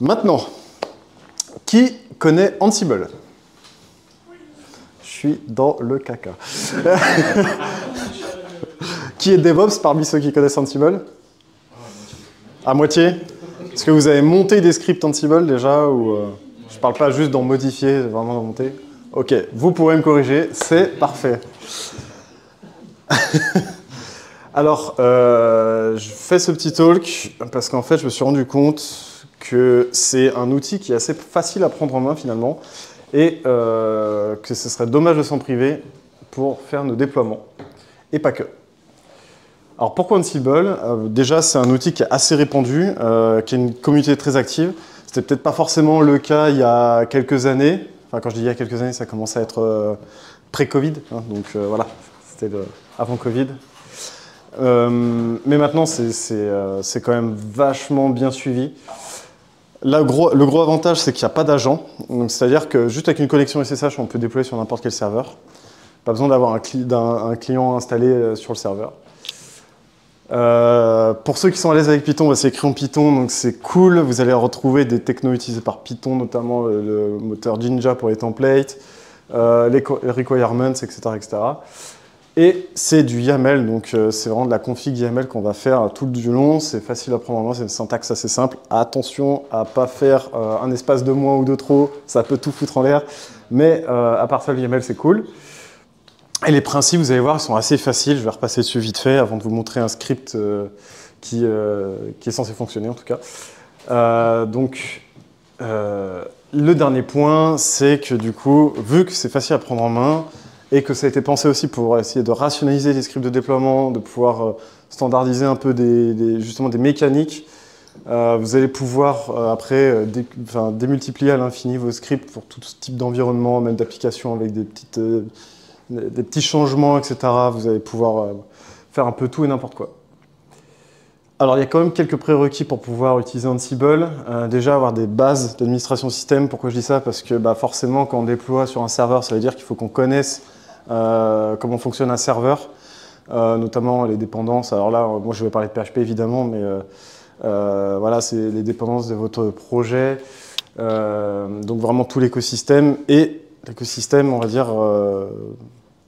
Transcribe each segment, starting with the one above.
Maintenant, qui connaît Ansible? Je suis dans le caca. Qui est DevOps parmi ceux qui connaissent Ansible? À moitié? Est-ce que vous avez monté des scripts Ansible déjà ou je parle pas juste d'en modifier, vraiment d'en monter. Ok, vous pourrez me corriger, c'est parfait. Alors, je fais ce petit talk parce qu'en fait, je me suis rendu compte que c'est un outil qui est assez facile à prendre en main finalement et que ce serait dommage de s'en priver pour faire nos déploiements. Et pas que. Alors pourquoi Ansible? Déjà, c'est un outil qui est assez répandu, qui a une communauté très active. C'était peut-être pas forcément le cas il y a quelques années. Enfin, quand je dis il y a quelques années, ça commençait à être pré-Covid. Hein, donc voilà, c'était avant Covid. Mais maintenant, c'est quand même vachement bien suivi. Là, le gros avantage, c'est qu'il n'y a pas d'agent. C'est-à-dire que juste avec une connexion SSH, on peut déployer sur n'importe quel serveur. Pas besoin d'avoir un client installé sur le serveur. Pour ceux qui sont à l'aise avec Python, c'est écrit en Python, donc c'est cool. Vous allez retrouver des technos utilisés par Python, notamment le moteur Jinja pour les templates, les requirements, etc., etc. Et c'est du YAML, donc c'est vraiment de la config YAML qu'on va faire tout du long. C'est facile à prendre en main, c'est une syntaxe assez simple. Attention à ne pas faire un espace de moins ou de trop, ça peut tout foutre en l'air. Mais à part ça, le YAML, c'est cool. Et les principes, vous allez voir, ils sont assez faciles. Je vais repasser dessus vite fait avant de vous montrer un script qui est censé fonctionner en tout cas. Le dernier point, c'est que du coup, vu que c'est facile à prendre en main et que ça a été pensé aussi pour essayer de rationaliser les scripts de déploiement, de pouvoir standardiser un peu justement des mécaniques, vous allez pouvoir après démultiplier à l'infini vos scripts pour tout type d'environnement, même d'applications avec des petits changements, etc. Vous allez pouvoir faire un peu tout et n'importe quoi. Alors, il y a quand même quelques prérequis pour pouvoir utiliser Ansible. Déjà, avoir des bases d'administration système. Pourquoi je dis ça? Parce que forcément, quand on déploie sur un serveur, ça veut dire qu'il faut qu'on connaisse comment fonctionne un serveur, notamment les dépendances. Alors là, moi, je vais parler de PHP, évidemment, mais voilà, c'est les dépendances de votre projet. Donc, vraiment tout l'écosystème. Et l'écosystème, on va dire,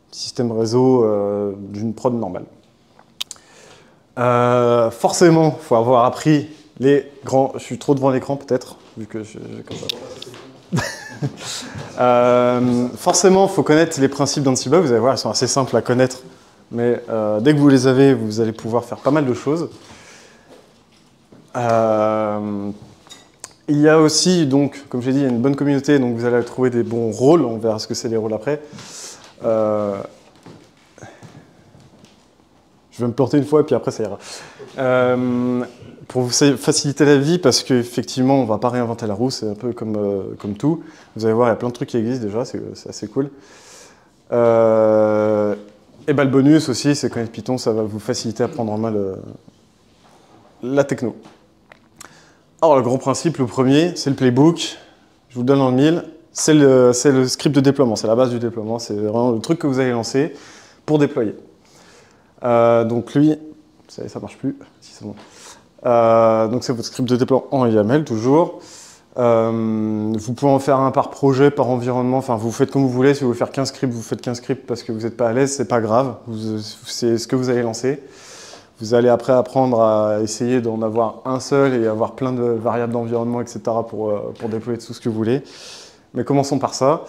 système réseau d'une prod normale. Forcément, il faut avoir appris les grands... Je suis trop devant l'écran peut-être, vu que j'ai comme ça. Forcément, il faut connaître les principes d'Ansible. Vous allez voir, ils sont assez simples à connaître. Mais dès que vous les avez, vous allez pouvoir faire pas mal de choses. Il y a aussi, donc, comme j'ai dit, il y a une bonne communauté, donc vous allez trouver des bons rôles. On verra ce que c'est les rôles après. Je vais me planter une fois et puis après ça ira. Pour vous faciliter la vie, parce qu'effectivement, on ne va pas réinventer la roue, c'est un peu comme tout. Vous allez voir, il y a plein de trucs qui existent déjà, c'est assez cool. Et le bonus aussi, c'est connaître Python, ça va vous faciliter à prendre en main la techno. Alors, le gros principe, le premier, c'est le playbook. Je vous le donne en le mille. C'est le script de déploiement, c'est la base du déploiement. C'est vraiment le truc que vous allez lancer pour déployer. Donc lui, ça marche plus. Si, c'est bon. Donc c'est votre script de déploiement en YAML toujours. Vous pouvez en faire un par projet, par environnement. Enfin, vous faites comme vous voulez. Si vous voulez faire 15 scripts, vous faites 15 scripts parce que vous n'êtes pas à l'aise, c'est pas grave. C'est ce que vous allez lancer. Vous allez après apprendre à essayer d'en avoir un seul et avoir plein de variables d'environnement, etc. pour déployer tout ce que vous voulez. Mais commençons par ça.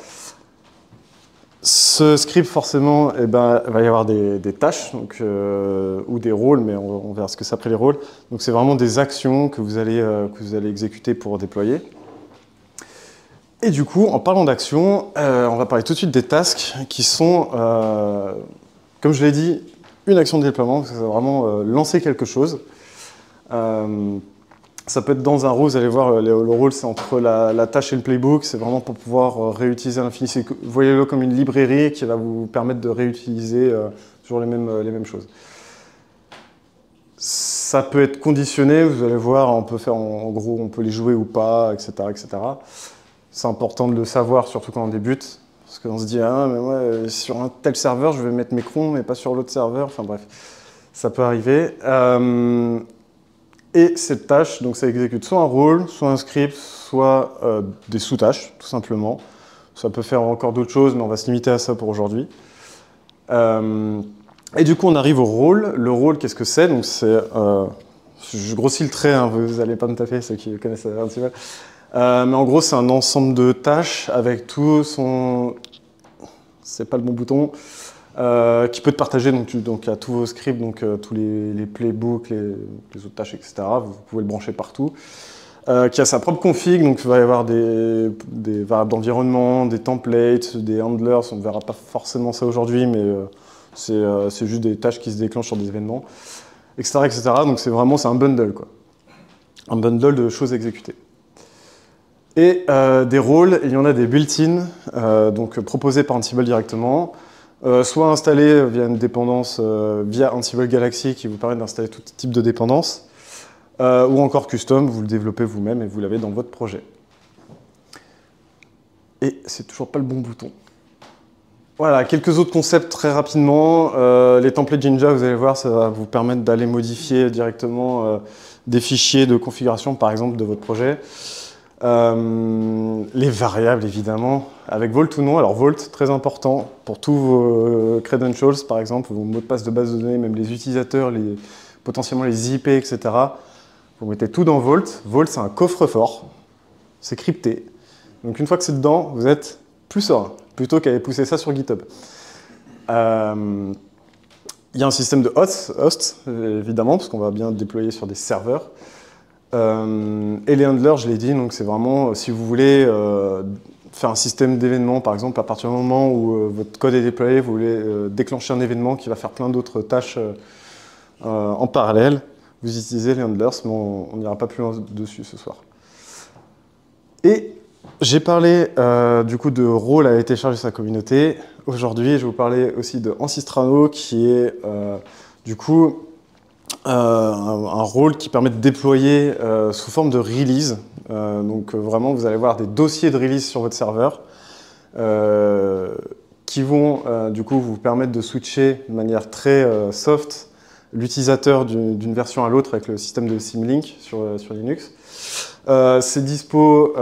Ce script, forcément, il va y avoir des tâches donc, ou des rôles, mais on verra ce que c'est après les rôles. Donc, c'est vraiment des actions que vous allez exécuter pour déployer. Et du coup, en parlant d'actions, on va parler tout de suite des tasks qui sont, comme je l'ai dit, une action de déploiement, parce que c'est vraiment lancer quelque chose. Ça peut être dans un rôle, vous allez voir, le rôle c'est entre la tâche et le playbook, c'est vraiment pour pouvoir réutiliser à l'infini. Voyez-le comme une librairie qui va vous permettre de réutiliser toujours les mêmes choses. Ça peut être conditionné, vous allez voir, on peut faire en gros, on peut les jouer ou pas, etc. etc. C'est important de le savoir, surtout quand on débute, parce qu'on se dit, ah, mais moi, sur un tel serveur, je vais mettre mes crons, mais pas sur l'autre serveur, enfin bref, ça peut arriver. Et cette tâche, donc ça exécute soit un rôle, soit un script, soit des sous-tâches, tout simplement. Ça peut faire encore d'autres choses, mais on va se limiter à ça pour aujourd'hui. Et du coup, on arrive au rôle. Le rôle, qu'est-ce que c'est? Donc, c'est, je grossis le trait, hein, vous n'allez pas me taper, ceux qui connaissent un petit peu. Mais en gros, c'est un ensemble de tâches avec tout son... C'est pas le bon bouton. Qui peut te partager donc à tous vos scripts, donc tous les playbooks, les autres tâches, etc. Vous pouvez le brancher partout. Qui a sa propre config, donc il va y avoir des variables d'environnement, des templates, des handlers. On ne verra pas forcément ça aujourd'hui, mais c'est juste des tâches qui se déclenchent sur des événements, etc. etc. Donc c'est un bundle, quoi. Un bundle de choses exécutées. Et des rôles, il y en a des built-in, donc proposés par Ansible directement. Soit installé via une dépendance via Ansible Galaxy qui vous permet d'installer tout type de dépendance, ou encore custom, vous le développez vous-même et vous l'avez dans votre projet. Et c'est toujours pas le bon bouton. Voilà, quelques autres concepts très rapidement. Les templates Jinja, vous allez voir, ça va vous permettre d'aller modifier directement des fichiers de configuration, par exemple, de votre projet. Les variables, évidemment, avec Vault ou non. Alors Vault, très important pour tous vos credentials, par exemple, vos mots de passe de base de données, même les utilisateurs, potentiellement les IP, etc. Vous mettez tout dans Vault. Vault, c'est un coffre-fort, c'est crypté. Donc une fois que c'est dedans, vous êtes plus serein, plutôt qu'à aller pousser ça sur GitHub. Il y a un système de host, évidemment, parce qu'on va bien déployer sur des serveurs. Et les handlers, je l'ai dit, donc c'est vraiment, si vous voulez faire un système d'événements, par exemple, à partir du moment où votre code est déployé, vous voulez déclencher un événement qui va faire plein d'autres tâches en parallèle, vous utilisez les handlers, mais on n'ira pas plus loin dessus ce soir. Et j'ai parlé du coup de rôle à été chargé sur sa communauté. Aujourd'hui, je vais vous parler aussi de Ancistrano, qui est du coup un rôle qui permet de déployer sous forme de release. Donc vraiment, vous allez voir des dossiers de release sur votre serveur qui vont du coup vous permettre de switcher de manière très soft l'utilisateur d'une version à l'autre avec le système de Symlink sur Linux. C'est dispo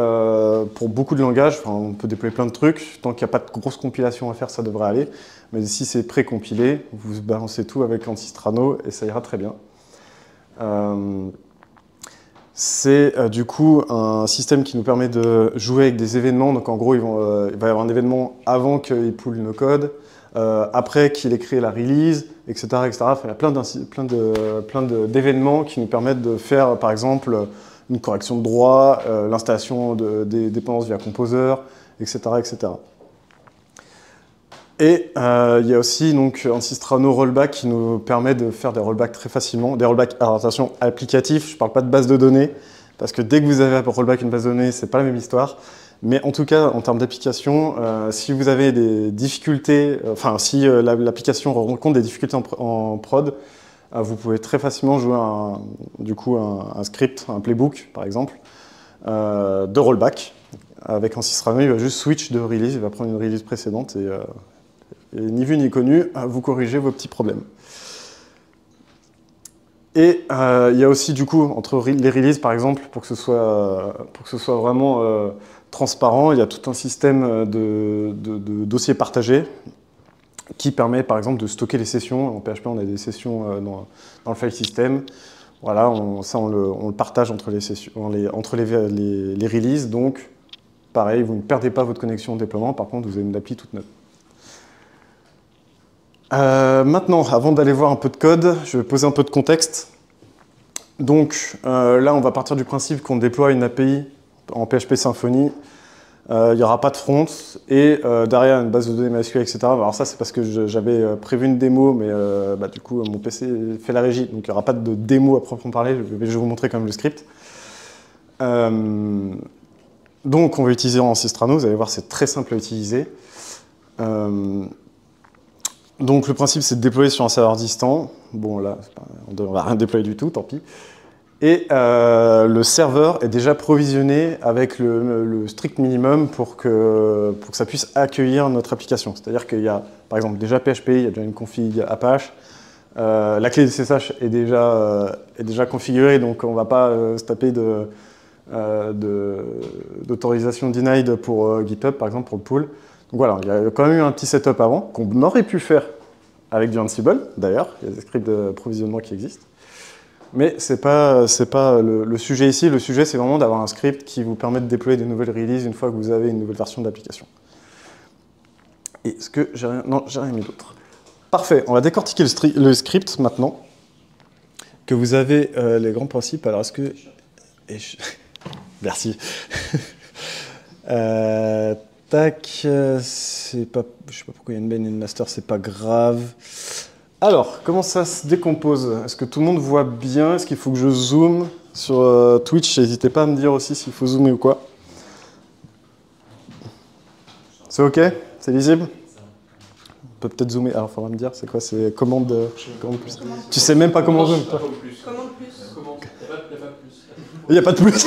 pour beaucoup de langages, enfin, on peut déployer plein de trucs, tant qu'il n'y a pas de grosse compilation à faire, ça devrait aller. Mais si c'est pré-compilé, vous balancez tout avec Ancistrano et ça ira très bien. C'est du coup un système qui nous permet de jouer avec des événements. Donc en gros, il va y avoir un événement avant qu'il pull nos codes, après qu'il ait créé la release, etc. etc. Enfin, il y a plein d'événements qui nous permettent de faire, par exemple, une correction de droit, l'installation des dépendances via Composer, etc. etc. Et il y a aussi donc Ancistrano Rollback qui nous permet de faire des rollbacks très facilement. Des rollbacks, alors attention, applicatifs, je ne parle pas de base de données, parce que dès que vous avez un rollback une base de données, c'est pas la même histoire. Mais en tout cas, en termes d'application, si vous avez des difficultés, si l'application rencontre des difficultés en prod, vous pouvez très facilement jouer un script, un playbook par exemple, de rollback. Avec Ancistrano, il va juste switch de release, il va prendre une release précédente et ni vu ni connu, vous corrigez vos petits problèmes. Et il y a aussi du coup, entre les releases par exemple, pour que ce soit vraiment transparent, il y a tout un système de dossiers partagés qui permet par exemple de stocker les sessions. En PHP, on a des sessions dans le file system. Voilà, on le partage entre les sessions, entre les releases. Donc, pareil, vous ne perdez pas votre connexion au déploiement. Par contre, vous avez une appli toute neuve. Maintenant, avant d'aller voir un peu de code, je vais poser un peu de contexte. Donc là, on va partir du principe qu'on déploie une API en PHP Symfony. Il n'y aura pas de front et derrière une base de données MySQL, etc. Alors ça, c'est parce que j'avais prévu une démo, mais du coup, mon PC fait la régie, donc il n'y aura pas de démo à proprement parler. Je vais vous montrer quand même le script. Donc, on va utiliser Ancistrano. Vous allez voir, c'est très simple à utiliser. Donc le principe, c'est de déployer sur un serveur distant. Bon là, on ne va rien déployer du tout, tant pis. Et le serveur est déjà provisionné avec le strict minimum pour que ça puisse accueillir notre application. C'est-à-dire qu'il y a, par exemple, déjà PHP, il y a déjà une config Apache. La clé de SSH est déjà est déjà configuré, donc on ne va pas se taper d'autorisation denied pour GitHub, par exemple, pour le pull. Donc voilà, il y a quand même eu un petit setup avant, qu'on aurait pu faire avec du Ansible, d'ailleurs. Il y a des scripts de provisionnement qui existent. Mais ce n'est pas le sujet ici. Le sujet, c'est vraiment d'avoir un script qui vous permet de déployer des nouvelles releases une fois que vous avez une nouvelle version de l'application. Est-ce que j'ai rien... Non, j'ai rien mis d'autre. Parfait, on va décortiquer le script maintenant. Que vous avez les grands principes. Alors, est-ce que... Merci. Tac, c'est pas... Je sais pas pourquoi il y a une main et une master, c'est pas grave. Alors, comment ça se décompose? Est-ce que tout le monde voit bien? Est-ce qu'il faut que je zoome sur Twitch? N'hésitez pas à me dire aussi s'il faut zoomer ou quoi. C'est OK? C'est lisible? On peut peut-être zoomer. Alors, il faudra me dire, c'est quoi? C'est commande plus. Tu sais même pas comment zoom, toi? Commande plus. Il n'y a pas de plus.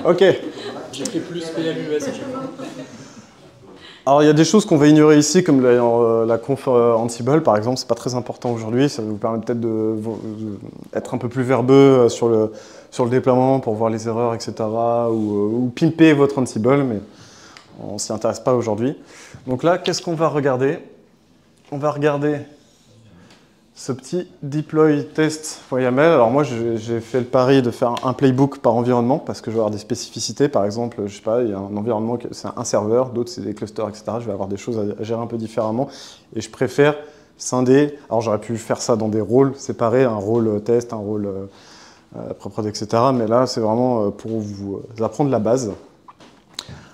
OK. J'ai fait plus PLUS à chaque fois. Alors, il y a des choses qu'on va ignorer ici, comme la conf Ansible, par exemple. C'est pas très important aujourd'hui. Ça vous permet peut-être d'être un peu plus verbeux sur le déploiement pour voir les erreurs, etc. Ou pimper votre Ansible, mais on ne s'y intéresse pas aujourd'hui. Donc là, qu'est-ce qu'on va regarder? On va regarder ce petit deploy test.yaml. Alors moi, j'ai fait le pari de faire un playbook par environnement parce que je vais avoir des spécificités. Par exemple, je sais pas, il y a un environnement, c'est un serveur, d'autres c'est des clusters, etc. Je vais avoir des choses à gérer un peu différemment et je préfère scinder. Alors j'aurais pu faire ça dans des rôles séparés, un rôle test, un rôle pré-prod, etc. Mais là, c'est vraiment pour vous apprendre la base.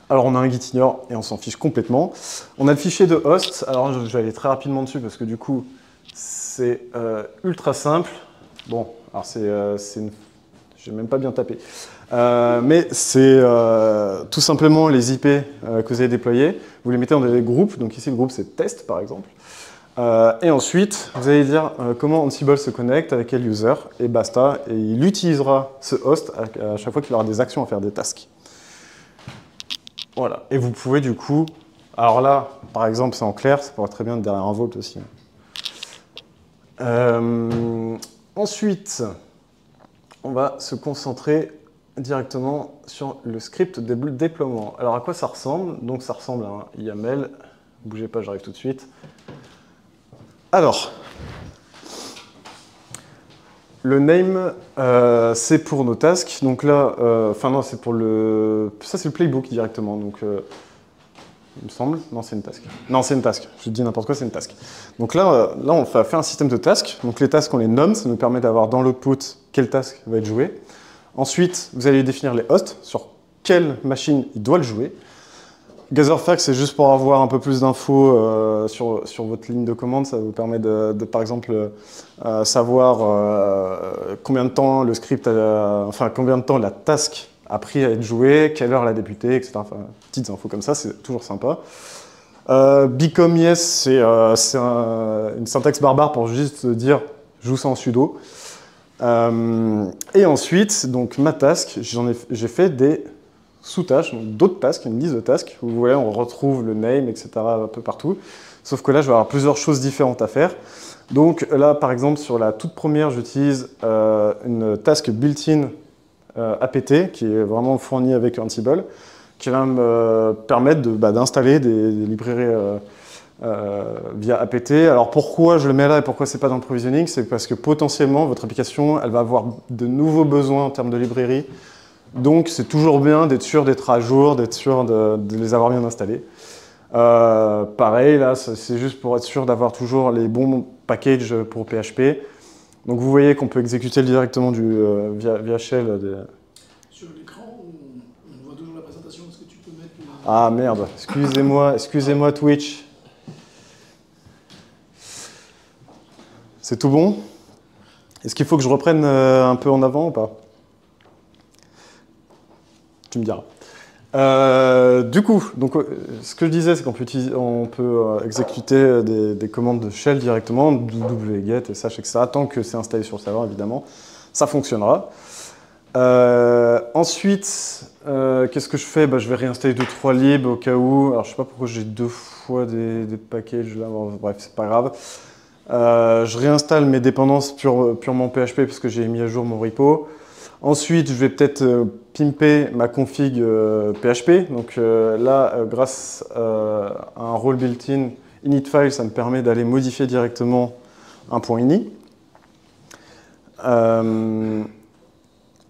Alors on a un gitignore et on s'en fiche complètement. On a le fichier de host. Alors je vais aller très rapidement dessus parce que du coup, c'est ultra simple. Bon, alors j'ai même pas bien tapé. Mais c'est tout simplement les IP que vous avez déployés. Vous les mettez dans des groupes. Donc ici, le groupe, c'est test, par exemple. Et ensuite, vous allez dire comment Ansible se connecte, avec quel user, et basta. Et il utilisera ce host à chaque fois qu'il aura des actions à faire, des tasks. Voilà. Et vous pouvez du coup... Alors là, par exemple, c'est en clair. Ça pourrait très bien être derrière un vault aussi. Ensuite, on va se concentrer directement sur le script de déploiement. Alors à quoi ça ressemble? Donc ça ressemble à un YAML. Bougez pas, j'arrive tout de suite. Alors, le name, c'est pour nos tasks. Donc là, enfin non, c'est pour le... Ça c'est le playbook directement. Donc il me semble. Non, c'est une task. Non, c'est une task. Je dis n'importe quoi, c'est une task. Donc là, on va faire un système de tasks. Donc les tasks, on les nomme. Ça nous permet d'avoir dans l'output quel task va être joué. Ensuite, vous allez définir les hosts, sur quelle machine il doit le jouer. GatherFacts, c'est juste pour avoir un peu plus d'infos sur votre ligne de commande. Ça vous permet de par exemple, savoir combien de temps le script, enfin combien de temps la task a pris à être jouée, quelle heure elle a débuté, etc. Enfin, petites infos comme ça, c'est toujours sympa. Become yes, c'est une syntaxe barbare pour juste dire joue ça en sudo. Et ensuite, donc ma task, j'ai fait des sous-tâches, d'autres tasks, une liste de tasks. Vous voyez, on retrouve le name, etc. un peu partout. Sauf que là, je vais avoir plusieurs choses différentes à faire. Donc là, par exemple, sur la toute première, j'utilise une task built-in apt, qui est vraiment fournie avec Ansible, qui va me permettre d'installer des librairies via apt. Alors pourquoi je le mets là et pourquoi c'est pas dans le provisioning? C'est parce que potentiellement, votre application, elle va avoir de nouveaux besoins en termes de librairie. Donc c'est toujours bien d'être sûr d'être à jour, d'être sûr de les avoir bien installés. Pareil, là, c'est juste pour être sûr d'avoir toujours les bons packages pour PHP. Donc vous voyez qu'on peut exécuter directement via shell. Sur l'écran, on voit toujours la présentation. Est-ce que tu peux mettre... Ah merde, excusez-moi Twitch. C'est tout bon? Est-ce qu'il faut que je reprenne un peu en avant ou pas? Tu me diras. Du coup, donc, ce que je disais, c'est qu'on peut exécuter des commandes de shell directement, wget, sh, etc. Tant que c'est installé sur le serveur, évidemment, ça fonctionnera. Ensuite, qu'est-ce que je fais? Je vais réinstaller 2-3 libs au cas où. Alors, je ne sais pas pourquoi j'ai deux fois des packages là. Bon, bref, c'est pas grave. Je réinstalle mes dépendances purement PHP parce que j'ai mis à jour mon repo. Ensuite, je vais peut-être pimper ma config PHP. Donc là, grâce à un role built-in initFile, ça me permet d'aller modifier directement un point ini.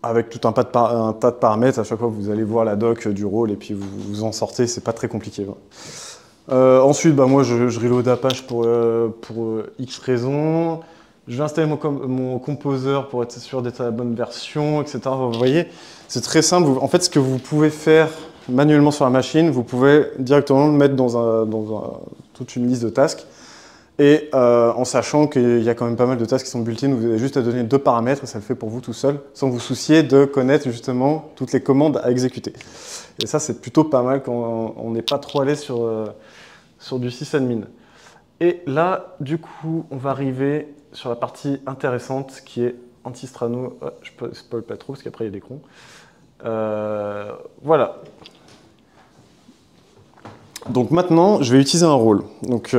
Avec tout un tas de paramètres. À chaque fois, vous allez voir la doc du rôle et puis vous en sortez. C'est pas très compliqué. Ensuite, moi, je reload Apache pour X raisons. Je vais installer mon composer pour être sûr d'être à la bonne version, etc. Vous voyez, c'est très simple. En fait, ce que vous pouvez faire manuellement sur la machine, vous pouvez directement le mettre dans toute une liste de tasks. Et en sachant qu'il y a quand même pas mal de tasks qui sont built-in, vous avez juste à donner 2 paramètres et ça le fait pour vous tout seul, sans vous soucier de connaître justement toutes les commandes à exécuter. Et ça, c'est plutôt pas mal quand on n'est pas trop allé sur du sysadmin. Et là, du coup, on va arriver sur la partie intéressante qui est anti-strano. Je ne spoil pas trop parce qu'après il y a des crons. Voilà. Donc maintenant, je vais utiliser un rôle. Donc,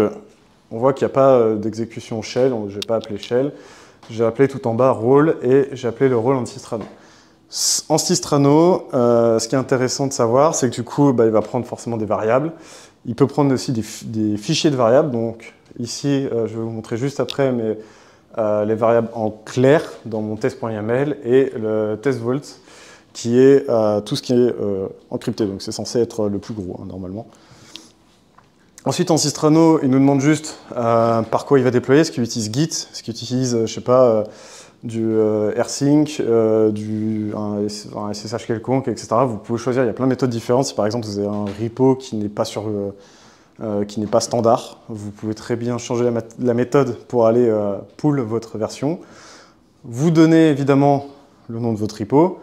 on voit qu'il n'y a pas d'exécution shell, je ne vais pas appeler shell. J'ai appelé tout en bas rôle et j'ai appelé le rôle anti-strano. Anti-strano, ce qui est intéressant de savoir, c'est que du coup, il va prendre forcément des variables. Il peut prendre aussi des fichiers de variables. Donc ici, je vais vous montrer juste après, mais les variables en clair dans mon test.yaml et le test vault qui est tout ce qui est encrypté. Donc c'est censé être le plus gros normalement. Ensuite, anti-strano, il nous demande juste par quoi il va déployer. Est-ce qu'il utilise Git, est-ce qu'il utilise, je sais pas, du rsync, un SSH quelconque, etc. Vous pouvez choisir, il y a plein de méthodes différentes. Si par exemple vous avez un repo qui n'est pas standard, vous pouvez très bien changer la méthode pour aller pull votre version. Vous donnez évidemment le nom de votre repo.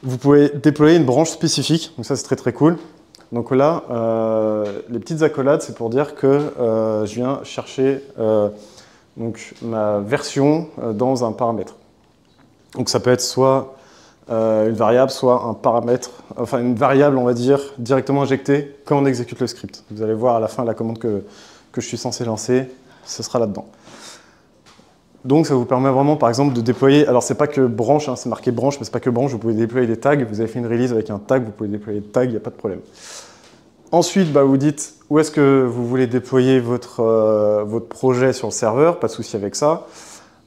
Vous pouvez déployer une branche spécifique, donc ça c'est très très cool. Donc là, les petites accolades, c'est pour dire que je viens chercher donc, ma version dans un paramètre. Donc ça peut être soit une variable, soit un paramètre, enfin une variable, on va dire, directement injectée quand on exécute le script. Vous allez voir à la fin la commande que je suis censé lancer, ce sera là-dedans. Donc ça vous permet vraiment, par exemple, de déployer, alors c'est pas que branche, c'est marqué branche, mais c'est pas que branche, vous pouvez déployer des tags, vous avez fait une release avec un tag, vous pouvez déployer des tags, il n'y a pas de problème. Ensuite, vous dites où est-ce que vous voulez déployer votre projet sur le serveur, pas de souci avec ça.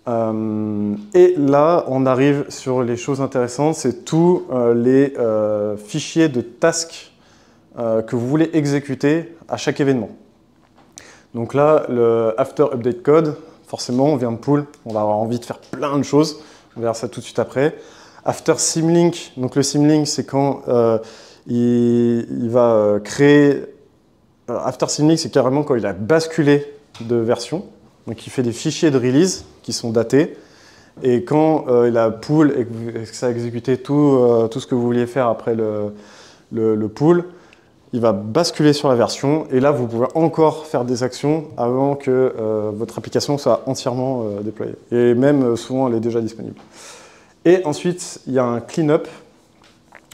Et là, on arrive sur les choses intéressantes, c'est tous les fichiers de tasks que vous voulez exécuter à chaque événement. Donc là, le after update code, forcément, on vient de pull, on va avoir envie de faire plein de choses, on verra ça tout de suite après. After symlink, donc le symlink, c'est quand il va créer... After symlink, c'est carrément quand il a basculé de version, donc il fait des fichiers de release qui sont datés, et quand il a pull et que ça a exécuté tout ce que vous vouliez faire après le pull, il va basculer sur la version, et là, vous pouvez encore faire des actions avant que votre application soit entièrement déployée. Et même, souvent, elle est déjà disponible. Et ensuite, il y a un cleanup.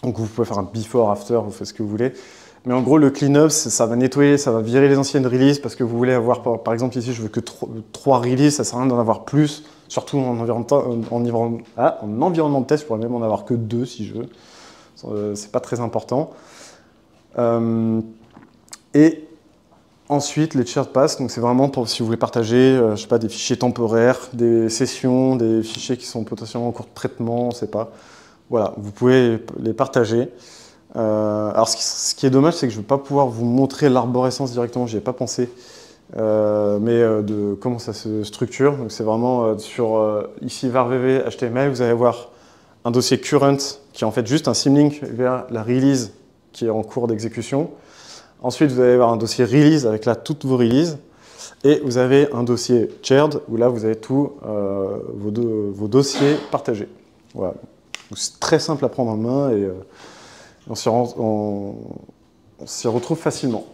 Donc, vous pouvez faire un before, after, vous faites ce que vous voulez. Mais en gros, le cleanup, ça va nettoyer, ça va virer les anciennes releases, parce que vous voulez avoir, par exemple, ici, je veux que 3 releases, ça ne sert à rien d'en avoir plus, surtout en environnement de test, je pourrais même en avoir que 2 si je veux. C'est pas très important. Et ensuite, les shared paths, donc c'est vraiment pour si vous voulez partager, je sais pas, des fichiers temporaires, des sessions, des fichiers qui sont potentiellement en cours de traitement, on sait pas. Voilà, vous pouvez les partager. Alors, ce qui est dommage, c'est que je ne vais pas pouvoir vous montrer l'arborescence directement, j'y ai pas pensé, mais de comment ça se structure. Donc, c'est vraiment sur ici var.vv HTML, vous allez voir un dossier current qui est en fait juste un symlink vers la release qui est en cours d'exécution. Ensuite, vous allez avoir un dossier release avec là toutes vos releases. Et vous avez un dossier shared où là, vous avez tous vos dossiers partagés. Voilà. C'est très simple à prendre en main et on s'y retrouve facilement.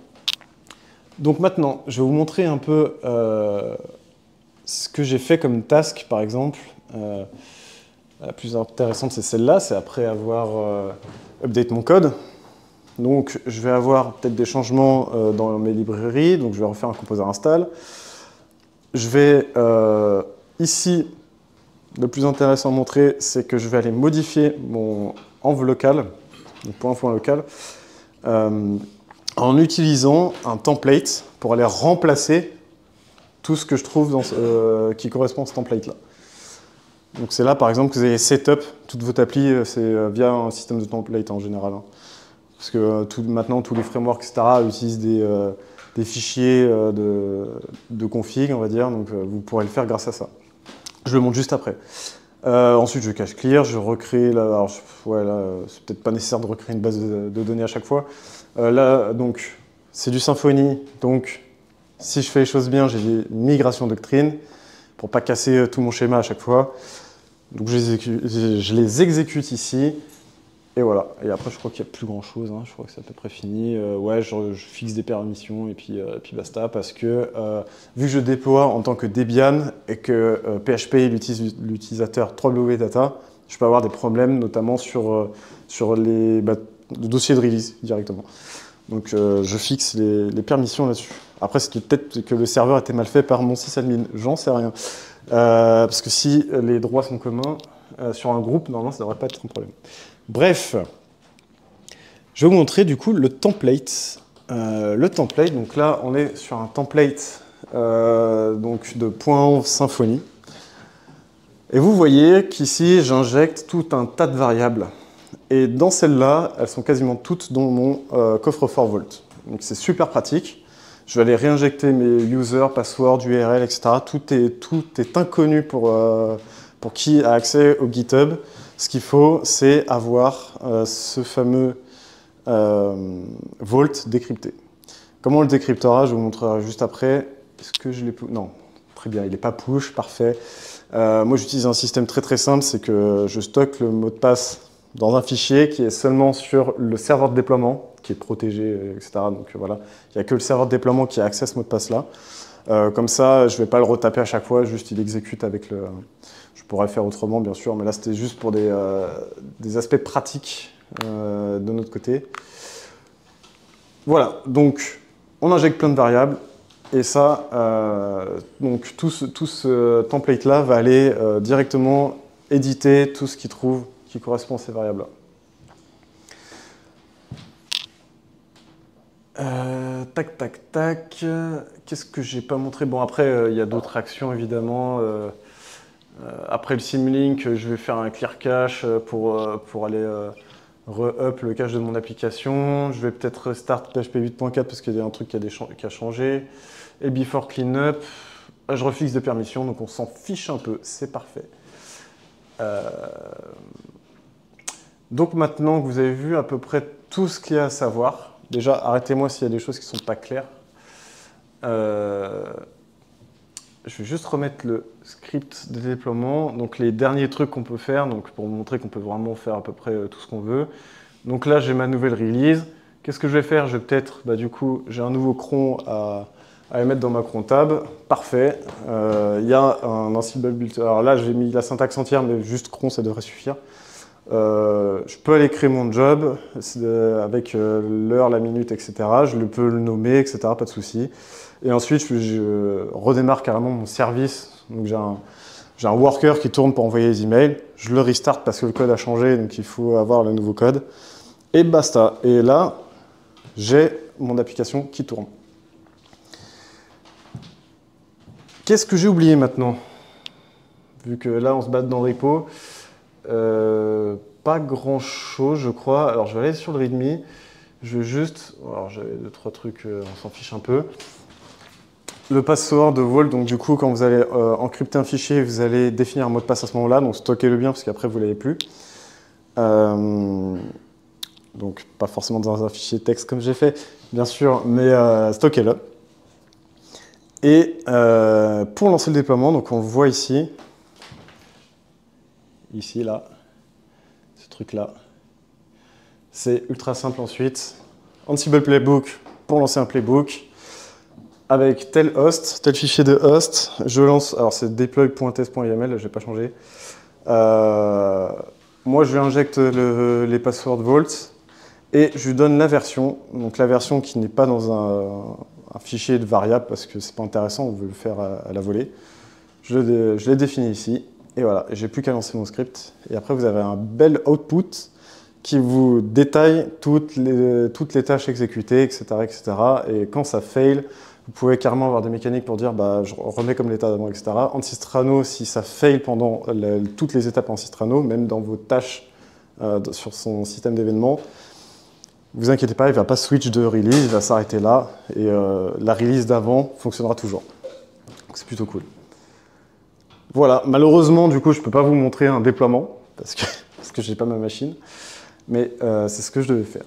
Donc maintenant, je vais vous montrer un peu ce que j'ai fait comme task, par exemple. La plus intéressante, c'est celle-là, c'est après avoir update mon code. Donc, je vais avoir peut-être des changements dans mes librairies, donc je vais refaire un composer install. je vais ici, le plus intéressant à montrer, c'est que je vais aller modifier mon env local, donc pour info local, en utilisant un template pour aller remplacer tout ce que je trouve qui correspond à ce template-là. Donc c'est là, par exemple, que vous avez setup toutes vos applis, c'est via un système de template en général. Hein. Parce que maintenant, tous les frameworks, etc., utilisent des fichiers de config, on va dire, donc vous pourrez le faire grâce à ça. Je le montre juste après. Ensuite, je cache clear, je recrée, là, alors, ouais, là, c'est peut-être pas nécessaire de recréer une base de données à chaque fois. Là, donc, c'est du Symfony, donc si je fais les choses bien, j'ai des migrations doctrines pour pas casser tout mon schéma à chaque fois. Donc je les exécute ici, et voilà. Et après, je crois qu'il n'y a plus grand chose, hein. Je crois que c'est à peu près fini. Ouais, je fixe des permissions et puis basta, parce que vu que je déploie en tant que Debian et que PHP utilise l'utilisateur wdata, je peux avoir des problèmes, notamment sur les dossiers de release directement. Donc je fixe les permissions là-dessus. Après, c'était peut-être que le serveur était mal fait par mon sysadmin, j'en sais rien. Parce que si les droits sont communs sur un groupe, normalement, ça ne devrait pas être un problème. Bref, je vais vous montrer du coup le template. Donc là, on est sur un template donc de .env Symfony. Et vous voyez qu'ici, j'injecte tout un tas de variables. Et dans celles-là, elles sont quasiment toutes dans mon coffre-fort Vault. Donc c'est super pratique. Je vais aller réinjecter mes users, passwords, URL, etc. Tout est inconnu pour qui a accès au GitHub. Ce qu'il faut, c'est avoir ce fameux Vault décrypté. Comment on le décryptera, je vous montrerai juste après. Est-ce que je l'ai... Non, très bien, il n'est pas push, parfait. Moi, j'utilise un système très simple, c'est que je stocke le mot de passe dans un fichier qui est seulement sur le serveur de déploiement, qui est protégé, etc. Donc voilà, il n'y a que le serveur de déploiement qui a accès à ce mot de passe-là. Comme ça, je ne vais pas le retaper à chaque fois, juste il exécute avec le... Je pourrais faire autrement, bien sûr, mais là, c'était juste pour des aspects pratiques de notre côté. Voilà, donc on injecte plein de variables, et ça, donc tout ce template-là va aller directement éditer tout ce qu'il trouve qui correspond à ces variables-là. Tac, tac, tac. Qu'est-ce que j'ai pas montré? Bon, après, il y a d'autres actions, évidemment. Après le Symlink, je vais faire un clear cache pour aller re-up le cache de mon application. Je vais peut-être restart PHP 8.4 parce qu'il y a un truc qui a changé. Et before cleanup, je refixe des permissions, donc on s'en fiche un peu, c'est parfait. Donc maintenant que vous avez vu à peu près tout ce qu'il y a à savoir, déjà arrêtez-moi s'il y a des choses qui ne sont pas claires. Je vais juste remettre le script de déploiement, donc les derniers trucs qu'on peut faire, donc pour vous montrer qu'on peut vraiment faire à peu près tout ce qu'on veut. Donc là, j'ai ma nouvelle release. Qu'est-ce que je vais faire? Je vais peut-être, du coup, j'ai un nouveau cron à mettre dans ma cron tab. Parfait. Il y a un Ansible build. Alors là, j'ai mis la syntaxe entière, mais juste cron, ça devrait suffire. Je peux aller créer mon job avec l'heure, la minute, etc. Je peux le nommer, etc. Pas de souci. Et ensuite, je redémarre carrément mon service. Donc j'ai un worker qui tourne pour envoyer les emails. Je le restart parce que le code a changé, donc il faut avoir le nouveau code. Et basta. Et là, j'ai mon application qui tourne. Qu'est-ce que j'ai oublié maintenant? Vu que là, on se bat dans le repo. Pas grand chose, je crois. Alors, je vais aller sur le README. Je vais juste... Alors, j'avais 2-3 trucs, on s'en fiche un peu. Le password de Vault, donc du coup, quand vous allez encrypter un fichier, vous allez définir un mot de passe à ce moment-là. Donc, stockez-le bien, parce qu'après, vous ne l'avez plus. Donc, pas forcément dans un fichier texte comme j'ai fait, bien sûr, mais stockez-le. Et pour lancer le déploiement, donc on le voit ici, là, ce truc-là. C'est ultra simple ensuite. Ansible Playbook pour lancer un playbook. Avec tel host, tel fichier de host, je lance, alors c'est deploy.test.yml, je n'ai pas changé. Moi, je lui injecte les passwords Vault et je lui donne la version, donc la version qui n'est pas dans un fichier de variable parce que c'est pas intéressant, on veut le faire à la volée. Je l'ai défini ici, et voilà, j'ai plus qu'à lancer mon script. Et après, vous avez un bel output qui vous détaille toutes les tâches exécutées, etc., etc. Et quand ça fail, vous pouvez carrément avoir des mécaniques pour dire bah, je remets comme l'état d'avant, etc. Anti-Strano, si ça fail pendant toutes les étapes Anti-Strano, même dans vos tâches sur son système d'événements, vous inquiétez pas, il ne va pas switch de release, il va s'arrêter là, et la release d'avant fonctionnera toujours. C'est plutôt cool. Voilà, malheureusement, du coup, je ne peux pas vous montrer un déploiement, parce que je n'ai pas ma machine, mais c'est ce que je devais faire.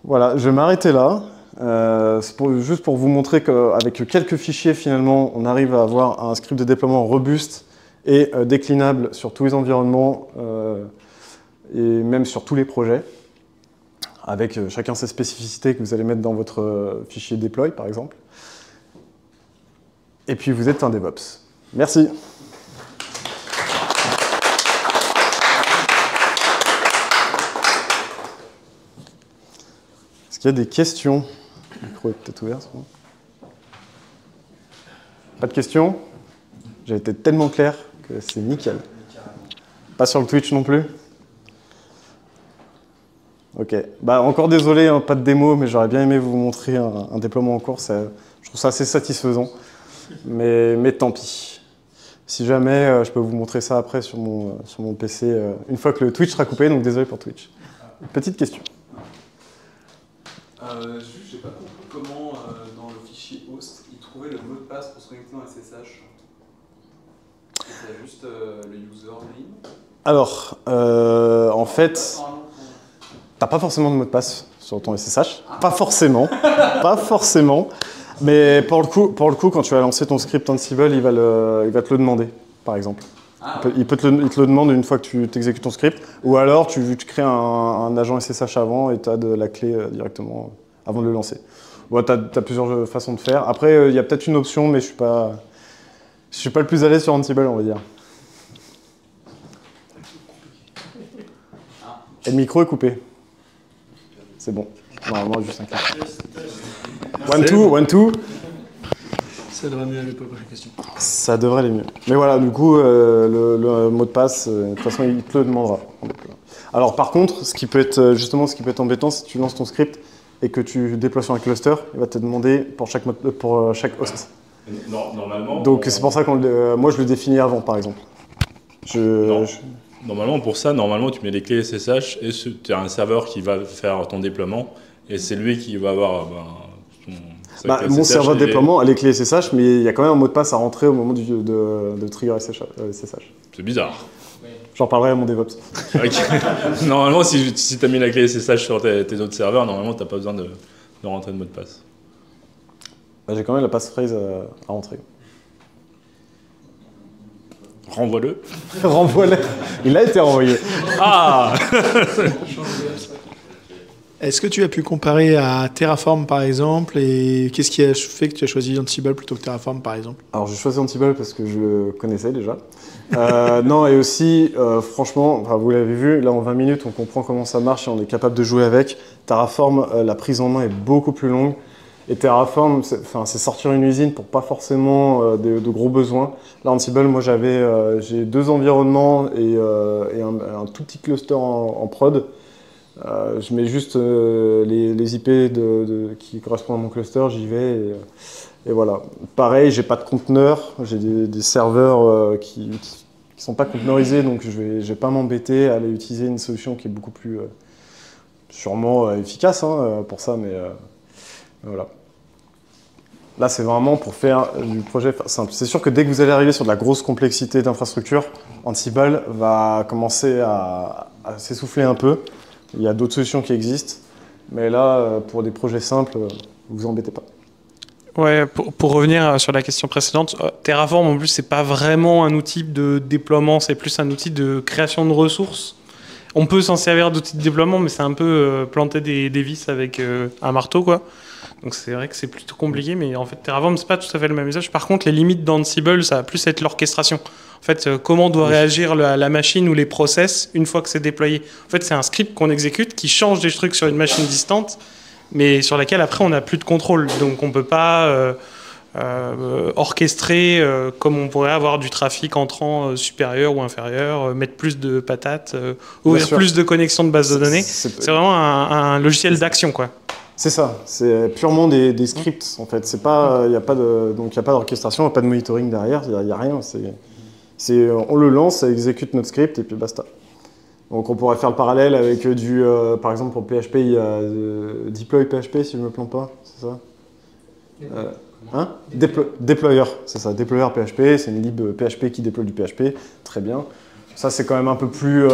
Voilà, je vais m'arrêter là. Juste pour vous montrer qu'avec quelques fichiers, finalement, on arrive à avoir un script de déploiement robuste et déclinable sur tous les environnements et même sur tous les projets, avec chacun ses spécificités que vous allez mettre dans votre fichier deploy, par exemple. Et puis, vous êtes un DevOps. Merci. Est-ce qu'il y a des questions? Le micro est peut-être ouvert, c'est bon. Pas de questions? J'ai été tellement clair que c'est nickel. Pas sur le Twitch non plus? Ok. Bah, encore désolé, hein, pas de démo, mais j'aurais bien aimé vous montrer un déploiement en cours. Je trouve ça assez satisfaisant, mais tant pis. Si jamais, je peux vous montrer ça après sur mon PC, une fois que le Twitch sera coupé, donc désolé pour Twitch. Petite question. Juste, j'ai pas compris comment, dans le fichier host, il trouvait le mot de passe pour se connecter dans SSH. C'est juste le username. Alors, en fait, t'as pas forcément de mot de passe sur ton SSH. Pas forcément. Pas forcément. Mais pour le coup, quand tu vas lancer ton script Ansible, il va te le demander, par exemple. Il te le demande une fois que tu exécutes ton script, ou alors tu crées un agent SSH avant et tu as de la clé directement avant de le lancer. Bon, tu as plusieurs façons de faire. Après, il y a peut-être une option, mais je suis pas le plus à l'aise sur Ansible, on va dire. Et le micro est coupé. C'est bon. Normalement, juste un clap. One, two. Ça devrait mieux aller pour la prochaine question. Ça devrait aller mieux. Mais voilà, du coup, le mot de passe, de toute façon, il te le demandera. Alors par contre, ce qui peut être embêtant, si tu lances ton script et que tu déploies sur un cluster, il va te demander pour chaque host. Normalement. Donc c'est pour ça que moi je le définis avant, par exemple. Normalement, pour ça, tu mets les clés SSH et tu as un serveur qui va faire ton déploiement et c'est lui qui va avoir mon serveur de déploiement a les clés SSH, mais il y a quand même un mot de passe à rentrer au moment de trigger SSH. C'est bizarre. J'en parlerai à mon DevOps. Okay. Normalement, si tu as mis la clé SSH sur tes autres serveurs, normalement, tu n'as pas besoin de rentrer de mot de passe. J'ai quand même la passphrase à rentrer. Renvoie-le. Renvoie-le. Il a été renvoyé. Ah. Est-ce que tu as pu comparer à Terraform par exemple, et qu'est-ce qui a fait que tu as choisi Ansible plutôt que Terraform par exemple? Alors j'ai choisi Ansible parce que je le connaissais déjà. Non, et aussi, franchement, vous l'avez vu, là en 20 minutes on comprend comment ça marche et on est capable de jouer avec. Terraform, la prise en main est beaucoup plus longue. Et Terraform, c'est sortir une usine pour pas forcément de gros besoins. Là, Ansible, moi j'ai 2 environnements et un tout petit cluster en prod. Je mets juste les IP qui correspondent à mon cluster, j'y vais et voilà. Pareil, j'ai pas de conteneur, j'ai des serveurs qui sont pas conteneurisés, donc je vais pas m'embêter à aller utiliser une solution qui est beaucoup plus sûrement efficace pour ça, mais voilà. Là, c'est vraiment pour faire du projet simple. C'est sûr que dès que vous allez arriver sur de la grosse complexité d'infrastructure, Ansible va commencer à s'essouffler un peu. Il y a d'autres solutions qui existent, mais là, pour des projets simples, vous embêtez pas. Ouais, pour revenir sur la question précédente, Terraform, en plus, c'est pas vraiment un outil de déploiement, c'est plus un outil de création de ressources. On peut s'en servir d'outil de déploiement, mais c'est un peu planter des vis avec un marteau, quoi. Donc c'est vrai que c'est plutôt compliqué, mais en fait Terraform c'est pas tout à fait le même usage. Par contre les limites d'Ansible ça va plus être l'orchestration. En fait comment doit réagir la machine ou les process une fois que c'est déployé. En fait c'est un script qu'on exécute qui change des trucs sur une machine distante mais sur laquelle après on n'a plus de contrôle. Donc on peut pas orchestrer comme on pourrait avoir du trafic entrant supérieur ou inférieur, mettre plus de patates, ouvrir plus de connexions de bases de données. C'est vraiment un logiciel d'action, quoi. C'est ça, c'est purement des scripts en fait. C'est pas, il n'y a pas d'orchestration, pas de monitoring derrière, il n'y a rien. On le lance, ça exécute notre script et puis basta. Donc on pourrait faire le parallèle avec par exemple pour PHP, il y a deploy PHP si je ne me plante pas, c'est ça Deployer, c'est ça, deployer PHP, c'est une lib PHP qui déploie du PHP, très bien. Ça c'est quand même un peu plus...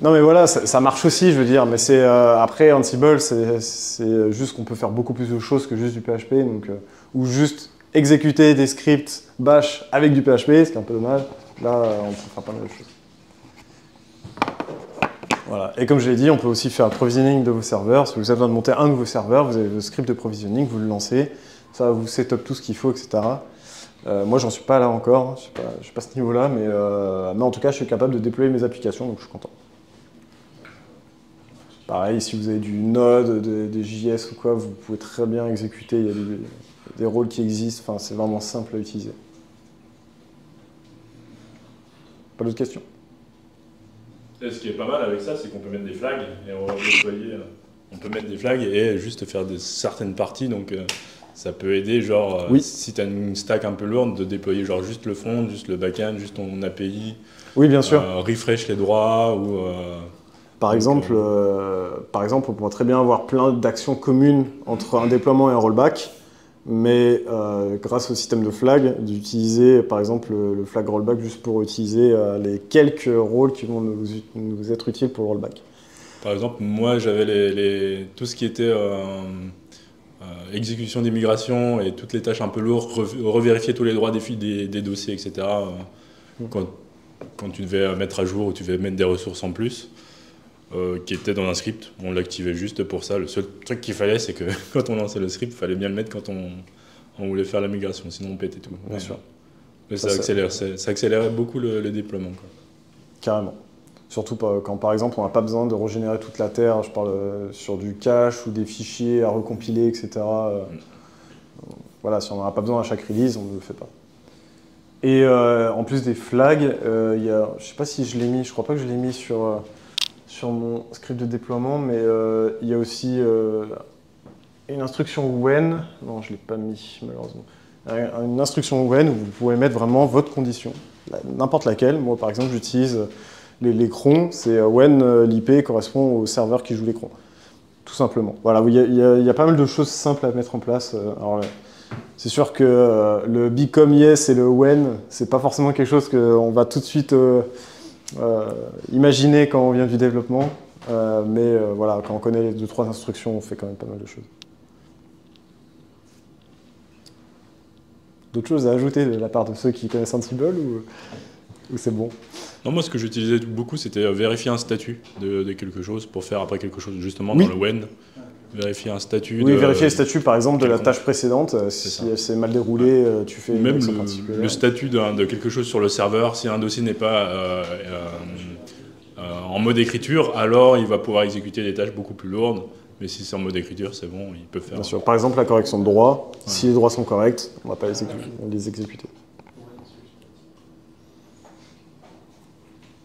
Non mais voilà, ça marche aussi, je veux dire, mais après Ansible, c'est juste qu'on peut faire beaucoup plus de choses que juste du PHP, donc, ou juste exécuter des scripts bash avec du PHP, ce qui est un peu dommage. Là, on peut faire pas mal de choses. Voilà. Et comme je l'ai dit, on peut aussi faire un provisioning de vos serveurs. Si vous avez besoin de monter un nouveau serveur, vous avez le script de provisioning, vous le lancez, ça vous setup tout ce qu'il faut, etc. Moi, j'en suis pas là encore, je suis pas à ce niveau-là, mais en tout cas, je suis capable de déployer mes applications, donc je suis content. Pareil, si vous avez du Node, des JS ou quoi, vous pouvez très bien exécuter, il y a des rôles qui existent, enfin, c'est vraiment simple à utiliser. Pas d'autres questions? Et ce qui est pas mal avec ça, c'est qu'on peut mettre des flags et on va déployer. On peut mettre des flags et juste faire certaines parties, donc ça peut aider, genre, si tu as une stack un peu lourde, de déployer genre juste le front, juste le back-end, juste ton API. Oui, bien sûr. Refresh les droits ou... Par exemple, on pourrait très bien avoir plein d'actions communes entre un déploiement et un rollback, mais grâce au système de flag, d'utiliser par exemple le flag rollback juste pour utiliser les quelques rôles qui vont nous être utiles pour le rollback. Par exemple, moi j'avais tout ce qui était exécution des migrations et toutes les tâches un peu lourdes, revérifier tous les droits des dossiers, etc. Quand tu devais mettre à jour ou tu devais mettre des ressources en plus. Qui était dans un script, on l'activait juste pour ça. Le seul truc qu'il fallait, c'est que quand on lançait le script, il fallait bien le mettre quand on voulait faire la migration, sinon on pétait tout. Bien sûr. Mais ça accélérait beaucoup le déploiement, quoi. Carrément. Surtout quand par exemple on n'a pas besoin de régénérer toute la terre, je parle sur du cache ou des fichiers à recompiler, etc. Voilà, si on n'en a pas besoin à chaque release, on ne le fait pas. Et en plus des flags, je ne sais pas si je l'ai mis, je crois pas que je l'ai mis sur mon script de déploiement, mais il y a aussi une instruction when, non je ne l'ai pas mis malheureusement, une instruction when où vous pouvez mettre vraiment votre condition, n'importe laquelle. Moi par exemple j'utilise les crons, c'est when l'IP correspond au serveur qui joue les crons, tout simplement. Voilà, il y a pas mal de choses simples à mettre en place. Alors, c'est sûr que le become yes et le when, c'est pas forcément quelque chose qu'on va tout de suite imaginer quand on vient du développement, mais voilà, quand on connaît les 2-3 instructions, on fait quand même pas mal de choses. D'autres choses à ajouter de la part de ceux qui connaissent Ansible ou c'est bon? Non, moi ce que j'utilisais beaucoup, c'était vérifier un statut de quelque chose pour faire après quelque chose justement dans le when. Vérifier un statut. Oui, vérifier le statut par exemple de la tâche précédente. Si elle s'est mal déroulée, tu fais une action particulière. Le statut de quelque chose sur le serveur, si un dossier n'est pas en mode écriture, alors il va pouvoir exécuter des tâches beaucoup plus lourdes. Mais si c'est en mode écriture, c'est bon, il peut faire. Bien sûr. Par exemple, la correction de droits, si les droits sont corrects, on ne va pas les exécuter.